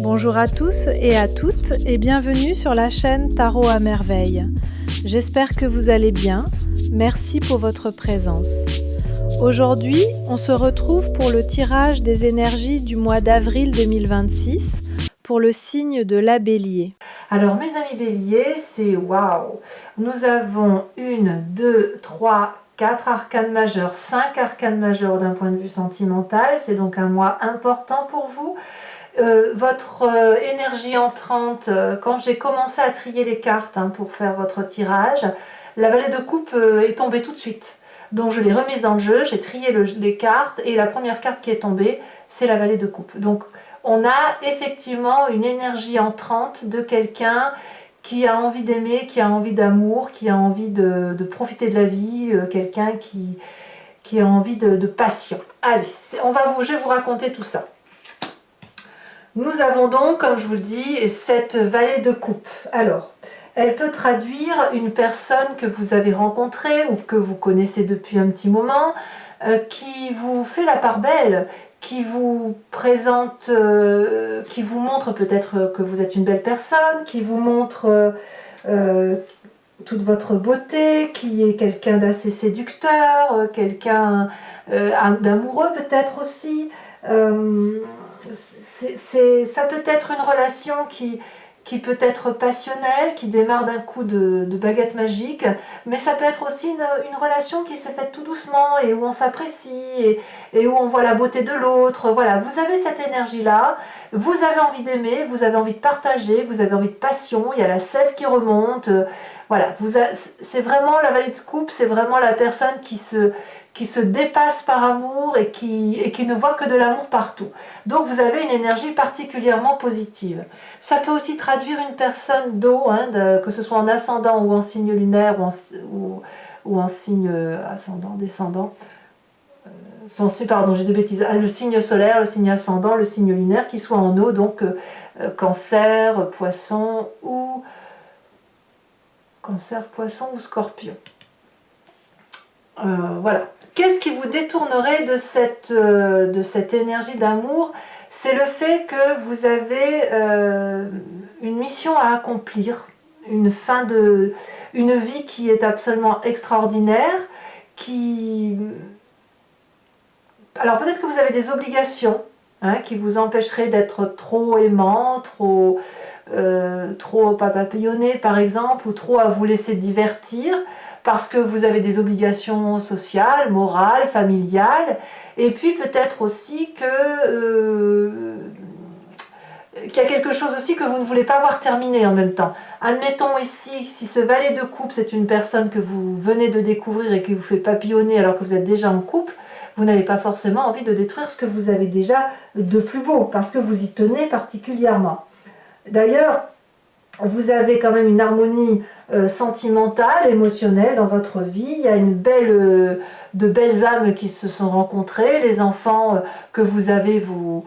Bonjour à tous et à toutes et bienvenue sur la chaîne Tarot à Merveille. J'espère que vous allez bien. Merci pour votre présence. Aujourd'hui, on se retrouve pour le tirage des énergies du mois d'avril 2026 pour le signe de la Bélier. Alors mes amis Bélier, c'est waouh! Nous avons 1, 2, 3, 4 arcanes majeures, 5 arcanes majeures d'un point de vue sentimental. C'est donc un mois important pour vous. Votre énergie entrante, quand j'ai commencé à trier les cartes pour faire votre tirage, la vallée de coupe est tombée tout de suite. Donc je l'ai remise dans le jeu, j'ai trié les cartes et la première carte qui est tombée, c'est la vallée de coupe. Donc on a effectivement une énergie entrante de quelqu'un qui a envie d'aimer, qui a envie d'amour, qui a envie de profiter de la vie, quelqu'un qui a envie de passion. Allez, je vais vous raconter tout ça. Nous avons donc, comme je vous le dis, cette vallée de coupe. Alors, elle peut traduire une personne que vous avez rencontrée ou que vous connaissez depuis un petit moment, qui vous fait la part belle, qui vous présente, qui vous montre peut-être que vous êtes une belle personne, qui vous montre toute votre beauté, qui est quelqu'un d'assez séducteur, quelqu'un d'amoureux peut-être aussi. Ça peut être une relation qui peut être passionnelle, qui démarre d'un coup de baguette magique, mais ça peut être aussi une relation qui s'est faite tout doucement et où on s'apprécie et où on voit la beauté de l'autre. Voilà, vous avez cette énergie-là, vous avez envie d'aimer, vous avez envie de partager, vous avez envie de passion, il y a la sève qui remonte. Voilà, c'est vraiment la vallée de coupe, c'est vraiment la personne qui se dépasse par amour et qui ne voit que de l'amour partout. Donc vous avez une énergie particulièrement positive. Ça peut aussi traduire une personne d'eau, que ce soit en ascendant ou en signe lunaire ou en signe ascendant, descendant. Pardon, j'ai des bêtises. Le signe solaire, le signe ascendant, le signe lunaire, qui soit en eau, donc cancer, poisson ou scorpion. Voilà. Qu'est-ce qui vous détournerait de cette énergie d'amour? C'est le fait que vous avez une mission à accomplir, une vie qui est absolument extraordinaire, alors peut-être que vous avez des obligations qui vous empêcheraient d'être trop aimant, trop papillonné par exemple, ou trop à vous laisser divertir, parce que vous avez des obligations sociales, morales, familiales, et puis peut-être aussi qu'il y a quelque chose aussi que vous ne voulez pas voir terminer en même temps. Admettons ici, si ce valet de coupe, c'est une personne que vous venez de découvrir et qui vous fait papillonner alors que vous êtes déjà en couple, vous n'avez pas forcément envie de détruire ce que vous avez déjà de plus beau, parce que vous y tenez particulièrement. D'ailleurs, vous avez quand même une harmonie sentimentale, émotionnelle dans votre vie. Il y a de belles âmes qui se sont rencontrées. Les enfants que vous avez vous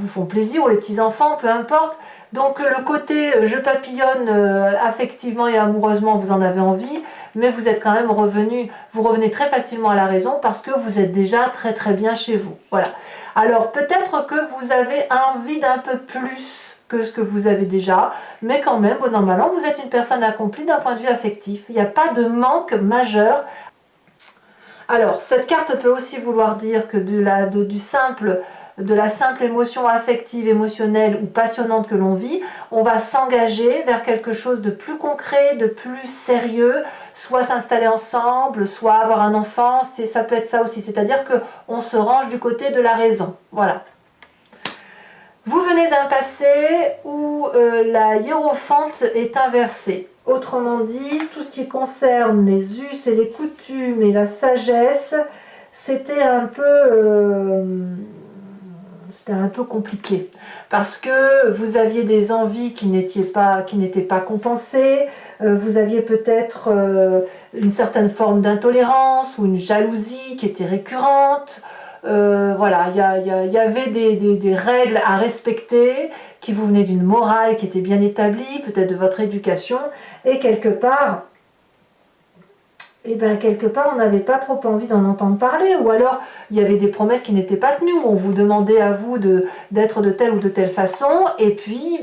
font plaisir, ou les petits-enfants, peu importe. Donc le côté je papillonne affectivement et amoureusement, vous en avez envie, mais vous êtes quand même vous revenez très facilement à la raison parce que vous êtes déjà très très bien chez vous. Voilà. Alors peut-être que vous avez envie d'un peu plus que ce que vous avez déjà, mais quand même, bon an, mal an, vous êtes une personne accomplie d'un point de vue affectif. Il n'y a pas de manque majeur. Alors, cette carte peut aussi vouloir dire que de la simple émotion affective, émotionnelle ou passionnante que l'on vit, on va s'engager vers quelque chose de plus concret, de plus sérieux, soit s'installer ensemble, soit avoir un enfant, ça peut être ça aussi, c'est-à-dire qu'on se range du côté de la raison. Voilà. Vous venez d'un passé où la hiérophante est inversée. Autrement dit, tout ce qui concerne les us et les coutumes et la sagesse, c'était un peu compliqué. Parce que vous aviez des envies qui n'étaient pas compensées, vous aviez peut-être une certaine forme d'intolérance ou une jalousie qui était récurrente. Voilà, il y avait des règles à respecter qui vous venaient d'une morale qui était bien établie, peut-être de votre éducation, et quelque part, et bien quelque part on n'avait pas trop envie d'en entendre parler, ou alors il y avait des promesses qui n'étaient pas tenues, on vous demandait à vous d'être de telle ou de telle façon, et puis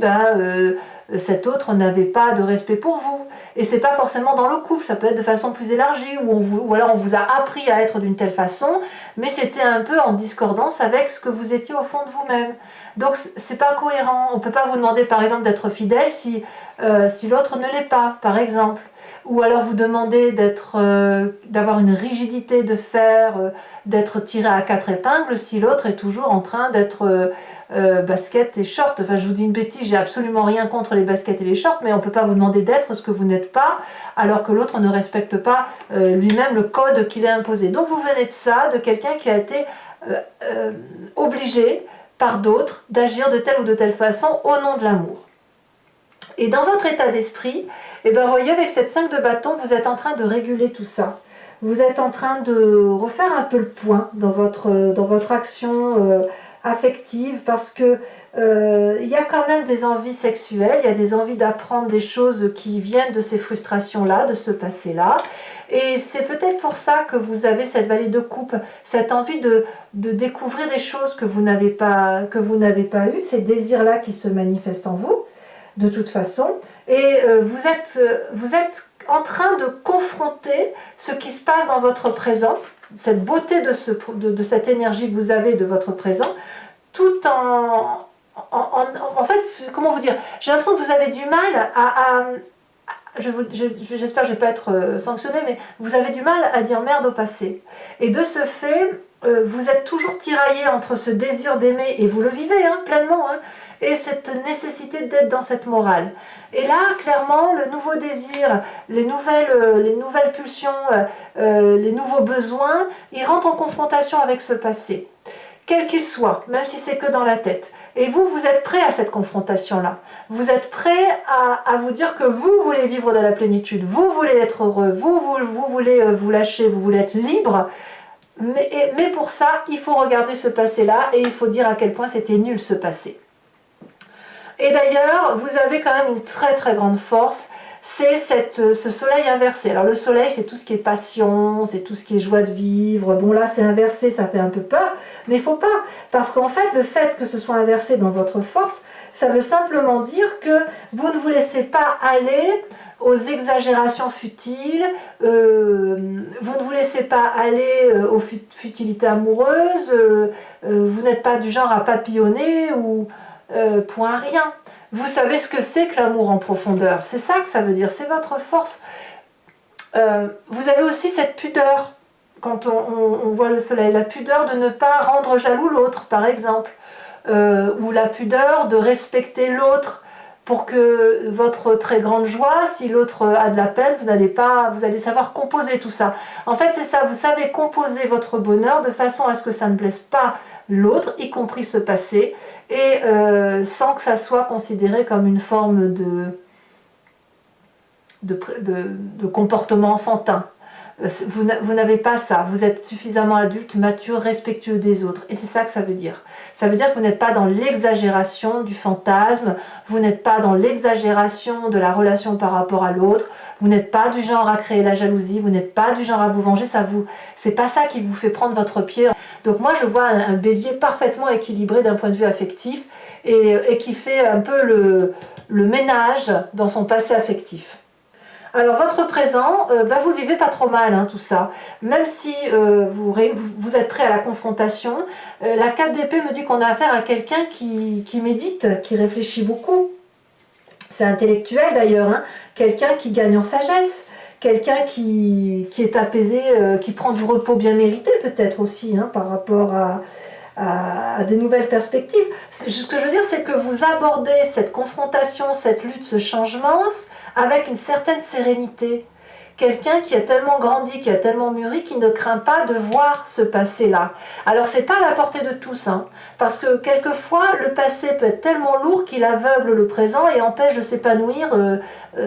cet autre n'avait pas de respect pour vous. Et c'est pas forcément dans le couple, ça peut être de façon plus élargie, ou alors on vous a appris à être d'une telle façon, mais c'était un peu en discordance avec ce que vous étiez au fond de vous-même. Donc c'est pas cohérent. On peut pas vous demander par exemple d'être fidèle si l'autre ne l'est pas, par exemple. Ou alors vous demander d'avoir une rigidité de fer, d'être tiré à quatre épingles si l'autre est toujours en train d'être basket et short. Enfin, je vous dis une bêtise, j'ai absolument rien contre les baskets et les shorts, mais on ne peut pas vous demander d'être ce que vous n'êtes pas, alors que l'autre ne respecte pas lui-même le code qu'il a imposé. Donc vous venez de ça, de quelqu'un qui a été obligé par d'autres d'agir de telle ou de telle façon au nom de l'amour. Et dans votre état d'esprit, eh ben, voyez, avec cette 5 de bâton, vous êtes en train de réguler tout ça. Vous êtes en train de refaire un peu le point dans votre action affective, parce que il y a quand même des envies sexuelles, il y a des envies d'apprendre des choses qui viennent de ces frustrations-là, de ce passé-là. Et c'est peut-être pour ça que vous avez cette vallée de coupe, cette envie de découvrir des choses que vous n'avez pas eues, ces désirs-là qui se manifestent en vous, de toute façon. Et vous êtes en train de confronter ce qui se passe dans votre présent, cette beauté de cette énergie que vous avez de votre présent, tout en fait, comment vous dire, j'ai l'impression que vous avez du mal j'espère que je ne vais pas être sanctionnée, mais vous avez du mal à dire merde au passé. Et de ce fait, vous êtes toujours tiraillé entre ce désir d'aimer, et vous le vivez pleinement, et cette nécessité d'être dans cette morale. Et là, clairement, le nouveau désir, les nouvelles pulsions, les nouveaux besoins, ils rentrent en confrontation avec ce passé, quel qu'il soit, même si c'est que dans la tête. Et vous êtes prêt à cette confrontation-là. Vous êtes prêt à vous dire que vous voulez vivre de la plénitude, vous voulez être heureux, vous voulez vous lâcher, vous voulez être libre. Mais pour ça, il faut regarder ce passé-là et il faut dire à quel point c'était nul ce passé. Et d'ailleurs, vous avez quand même une très très grande force, c'est ce soleil inversé. Alors le soleil, c'est tout ce qui est passion, c'est tout ce qui est joie de vivre. Bon là, c'est inversé, ça fait un peu peur, mais il ne faut pas. Parce qu'en fait, le fait que ce soit inversé dans votre force, ça veut simplement dire que vous ne vous laissez pas aller aux exagérations futiles, vous ne vous laissez pas aller aux futilités amoureuses, vous n'êtes pas du genre à papillonner ou point rien. Vous savez ce que c'est que l'amour en profondeur, c'est ça que ça veut dire, c'est votre force. Vous avez aussi cette pudeur, quand on voit le soleil, la pudeur de ne pas rendre jaloux l'autre, par exemple, ou la pudeur de respecter l'autre, pour que votre très grande joie, si l'autre a de la peine, vous allez savoir composer tout ça. En fait, c'est ça, vous savez composer votre bonheur de façon à ce que ça ne blesse pas l'autre, y compris ce passé, et sans que ça soit considéré comme une forme de comportement enfantin. Vous n'avez pas ça, vous êtes suffisamment adulte, mature, respectueux des autres, et c'est ça que ça veut dire. Ça veut dire que vous n'êtes pas dans l'exagération du fantasme, vous n'êtes pas dans l'exagération de la relation par rapport à l'autre, vous n'êtes pas du genre à créer la jalousie, vous n'êtes pas du genre à vous venger, c'est pas ça qui vous fait prendre votre pied. Donc moi je vois un bélier parfaitement équilibré d'un point de vue affectif, et qui fait un peu le ménage dans son passé affectif. Alors votre présent, vous le vivez pas trop mal, tout ça. Même si vous êtes prêt à la confrontation, la 4 d'épée me dit qu'on a affaire à quelqu'un qui médite, qui réfléchit beaucoup. C'est intellectuel d'ailleurs, quelqu'un qui gagne en sagesse, quelqu'un qui est apaisé, qui prend du repos bien mérité peut-être aussi, par rapport à des nouvelles perspectives. Ce que je veux dire, c'est que vous abordez cette confrontation, cette lutte, ce changement, avec une certaine sérénité. Quelqu'un qui a tellement grandi, qui a tellement mûri, qui ne craint pas de voir ce passé-là. Alors c'est pas à la portée de tous, parce que quelquefois le passé peut être tellement lourd qu'il aveugle le présent et empêche de s'épanouir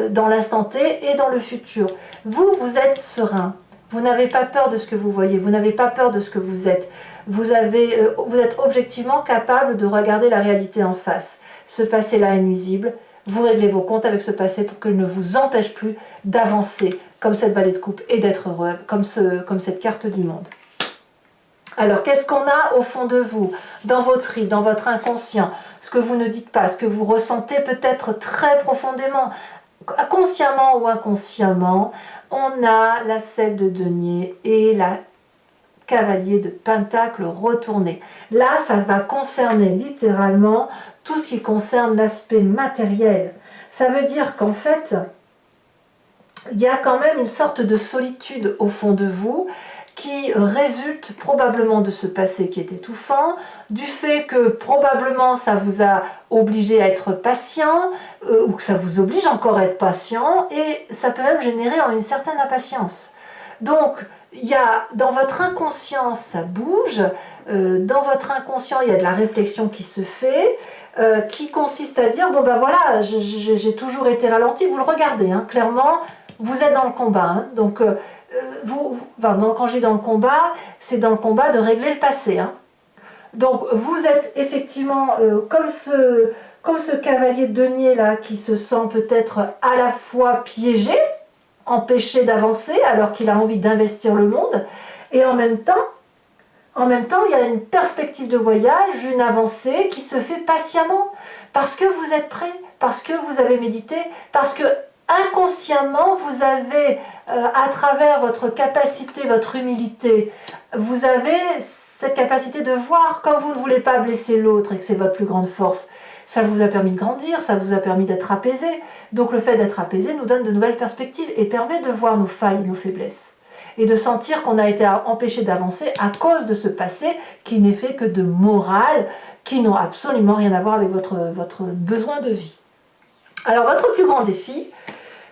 dans l'instant T et dans le futur. Vous êtes serein. Vous n'avez pas peur de ce que vous voyez, vous n'avez pas peur de ce que vous êtes. Vous êtes objectivement capable de regarder la réalité en face. Ce passé-là est nuisible. vous réglez vos comptes avec ce passé pour qu'il ne vous empêche plus d'avancer comme cette vallée de coupe et d'être heureux comme cette carte du monde. Alors, qu'est-ce qu'on a au fond de vous, dans votre âme, dans votre inconscient, ce que vous ne dites pas, ce que vous ressentez peut-être très profondément, consciemment ou inconsciemment? On a la 7 de denier et la cavalier de pentacle retourné. Là, ça va concerner littéralement tout ce qui concerne l'aspect matériel. Ça veut dire qu'en fait, il y a quand même une sorte de solitude au fond de vous qui résulte probablement de ce passé qui est étouffant, du fait que probablement ça vous a obligé à être patient, ou que ça vous oblige encore à être patient, et ça peut même générer une certaine impatience. Donc, il y a, dans votre inconscient, ça bouge, dans votre inconscient, il y a de la réflexion qui se fait, qui consiste à dire, bon ben voilà, j'ai toujours été ralenti, vous le regardez, hein, clairement, vous êtes dans le combat, hein, donc quand je dis dans le combat, c'est dans le combat de régler le passé. Hein. Donc vous êtes effectivement comme ce cavalier de denier là qui se sent peut-être à la fois piégé, empêché d'avancer alors qu'il a envie d'investir le monde, et en même temps, il y a une perspective de voyage, une avancée qui se fait patiemment, parce que vous êtes prêt, parce que vous avez médité, parce que inconsciemment, vous avez, à travers votre capacité, votre humilité, vous avez cette capacité de voir, comme vous ne voulez pas blesser l'autre et que c'est votre plus grande force, ça vous a permis de grandir, ça vous a permis d'être apaisé. Donc le fait d'être apaisé nous donne de nouvelles perspectives et permet de voir nos failles, nos faiblesses. Et de sentir qu'on a été empêché d'avancer à cause de ce passé qui n'est fait que de morale, qui n'ont absolument rien à voir avec votre besoin de vie. Alors votre plus grand défi,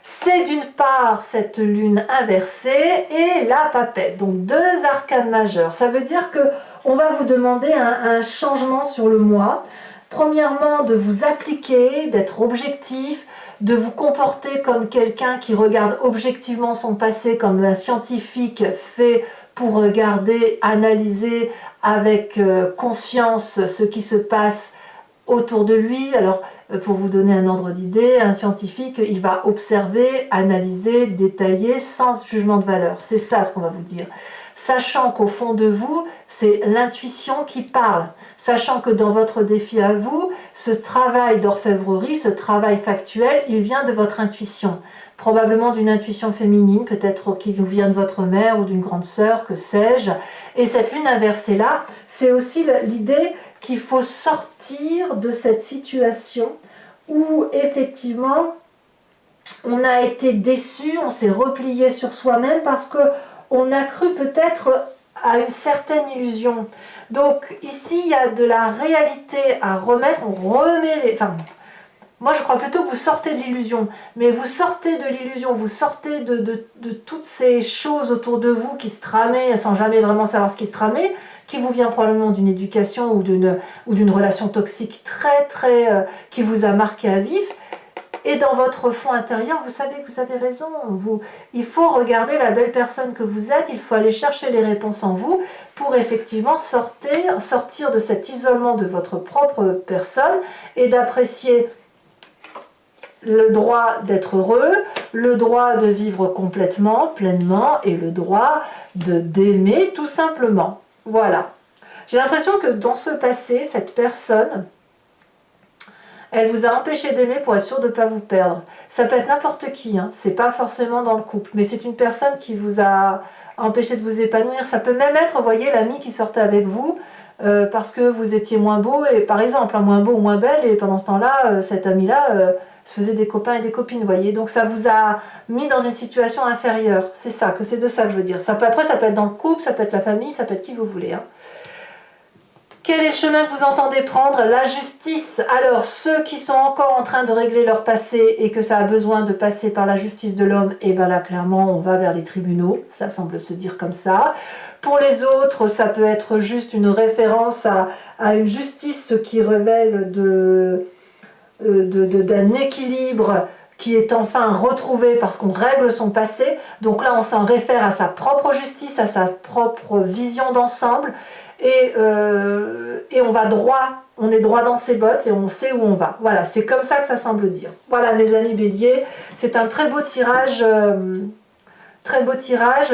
c'est d'une part cette lune inversée et la papesse, donc deux arcanes majeures. Ça veut dire qu'on va vous demander un changement sur le mois. Premièrement, de vous appliquer, d'être objectif, de vous comporter comme quelqu'un qui regarde objectivement son passé, comme un scientifique fait pour regarder, analyser avec conscience ce qui se passe autour de lui. Alors, pour vous donner un ordre d'idée, un scientifique, il va observer, analyser, détailler sans jugement de valeur. C'est ça ce qu'on va vous dire. Sachant qu'au fond de vous, c'est l'intuition qui parle. Sachant que dans votre défi à vous, ce travail d'orfèvrerie, ce travail factuel, il vient de votre intuition. Probablement d'une intuition féminine, peut-être qui vous vient de votre mère ou d'une grande sœur, que sais-je. Et cette lune inversée-là, c'est aussi l'idée qu'il faut sortir de cette situation où effectivement on a été déçu, on s'est replié sur soi-même parce qu'on a cru peut-être à une certaine illusion. Donc ici il y a de la réalité à remettre, on remet les... Enfin, moi je crois plutôt que vous sortez de l'illusion, mais vous sortez de l'illusion, vous sortez de toutes ces choses autour de vous qui se tramaient sans jamais vraiment savoir ce qui se tramait, qui vous vient probablement d'une éducation ou d'une relation toxique qui vous a marqué à vif. Et dans votre fond intérieur, vous savez que vous avez raison. Il faut regarder la belle personne que vous êtes, il faut aller chercher les réponses en vous pour effectivement sortir de cet isolement de votre propre personne et d'apprécier le droit d'être heureux, le droit de vivre complètement, pleinement, et le droit d'aimer tout simplement. Voilà. J'ai l'impression que dans ce passé, cette personne, elle vous a empêché d'aimer pour être sûr de ne pas vous perdre. Ça peut être n'importe qui, hein. C'est pas forcément dans le couple, mais c'est une personne qui vous a empêché de vous épanouir. Ça peut même être, vous voyez, l'ami qui sortait avec vous parce que vous étiez moins beau, et par exemple, moins beau ou moins belle, et pendant ce temps-là, cet ami-là se faisait des copains et des copines, vous voyez. Donc ça vous a mis dans une situation inférieure. C'est ça, c'est de ça que je veux dire. Après, ça peut être dans le couple, ça peut être la famille, ça peut être qui vous voulez, hein. Quel est le chemin que vous entendez prendre? La justice. Alors, ceux qui sont encore en train de régler leur passé et que ça a besoin de passer par la justice de l'homme, et bien là, clairement, on va vers les tribunaux. Ça semble se dire comme ça. Pour les autres, ça peut être juste une référence à une justice qui révèle d'un équilibre qui est enfin retrouvé parce qu'on règle son passé. Donc là, on s'en réfère à sa propre justice, à sa propre vision d'ensemble. Et et on va droit, on est droit dans ses bottes et on sait où on va. Voilà, c'est comme ça que ça semble dire. Voilà mes amis béliers, c'est un très beau tirage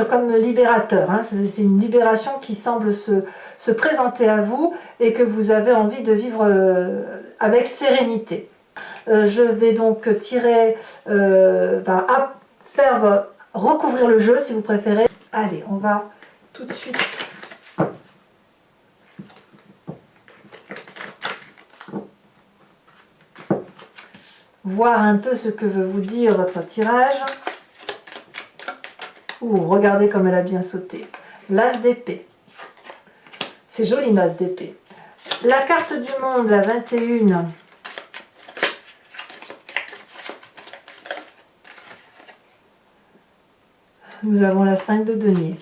comme libérateur. Hein. C'est une libération qui semble se présenter à vous et que vous avez envie de vivre avec sérénité. Je vais donc tirer, faire recouvrir le jeu si vous préférez. Allez, on va tout de suite voir un peu ce que veut vous dire votre tirage. Ouh, regardez comme elle a bien sauté. L'as d'épée. C'est joli l'as d'épée. La carte du monde, la 21. Nous avons la 5 de denier.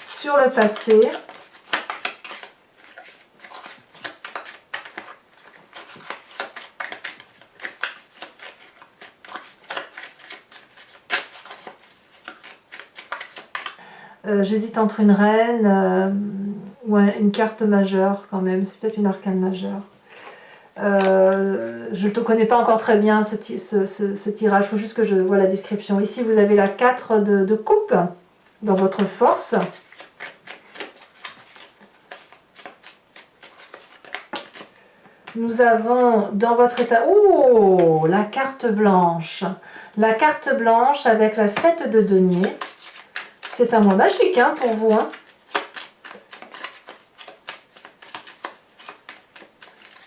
Sur le passé, j'hésite entre une reine ou une carte majeure quand même, c'est peut-être une arcane majeure. Je ne te connais pas encore très bien ce tirage, il faut juste que je vois la description. Ici vous avez la 4 de coupe dans votre force. Nous avons dans votre état, oh, la carte blanche. La carte blanche avec la 7 de denier. C'est un mois magique hein, pour vous. Hein.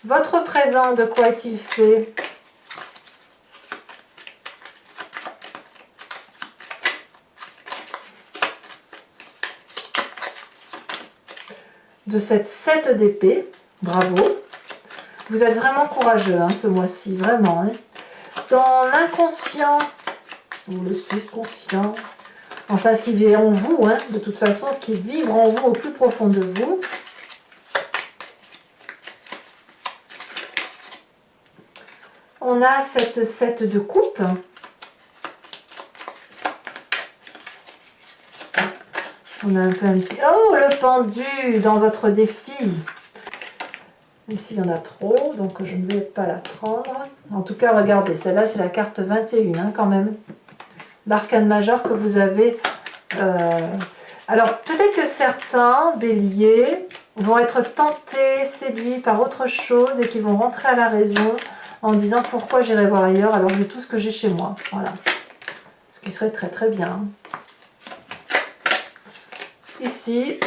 Votre présent, de quoi est-il fait? De cette 7 d'épée. Bravo. Vous êtes vraiment courageux hein, ce mois-ci, vraiment. Hein. Dans l'inconscient, ou le subconscient, enfin ce qui vit en vous, hein, de toute façon, ce qui vibre en vous au plus profond de vous. On a cette 7 de coupe. On a un peu un petit... Oh, le pendu dans votre défi. Ici, il y en a trop, donc je ne vais pas la prendre. En tout cas, regardez, celle-là, c'est la carte 21, hein, quand même. L'arcane majeure que vous avez. Alors, peut-être que certains béliers vont être tentés, séduits par autre chose et qui vont rentrer à la raison en disant pourquoi j'irai voir ailleurs alors j'ai tout ce que j'ai chez moi. Voilà. Ce qui serait très très bien. Ici,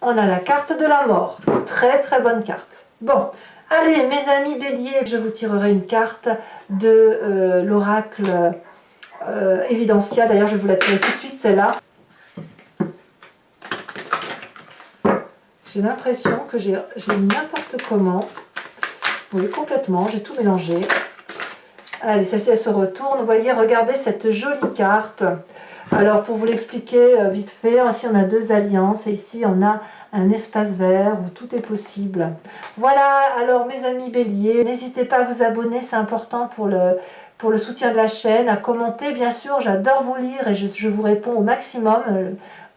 on a la carte de la mort. Très très bonne carte. Bon, allez mes amis béliers, je vous tirerai une carte de l'oracle Evidentia. D'ailleurs, je vais vous la tirer tout de suite, celle-là. J'ai l'impression que j'ai mis n'importe comment. Oui, complètement, j'ai tout mélangé. Allez, celle-ci, elle se retourne. Vous voyez, regardez cette jolie carte. Alors, pour vous l'expliquer vite fait, ici, on a 2 alliances. Et ici, on a un espace vert où tout est possible. Voilà, alors mes amis béliers, n'hésitez pas à vous abonner, c'est important pour le soutien de la chaîne, à commenter, bien sûr, j'adore vous lire et je vous réponds au maximum,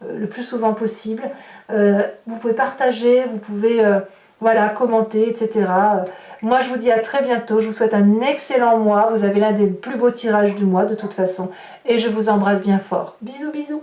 le plus souvent possible. Vous pouvez partager, vous pouvez voilà, commenter, etc. Moi, je vous dis à très bientôt, je vous souhaite un excellent mois, vous avez l'un des plus beaux tirages du mois de toute façon, et je vous embrasse bien fort. Bisous, bisous.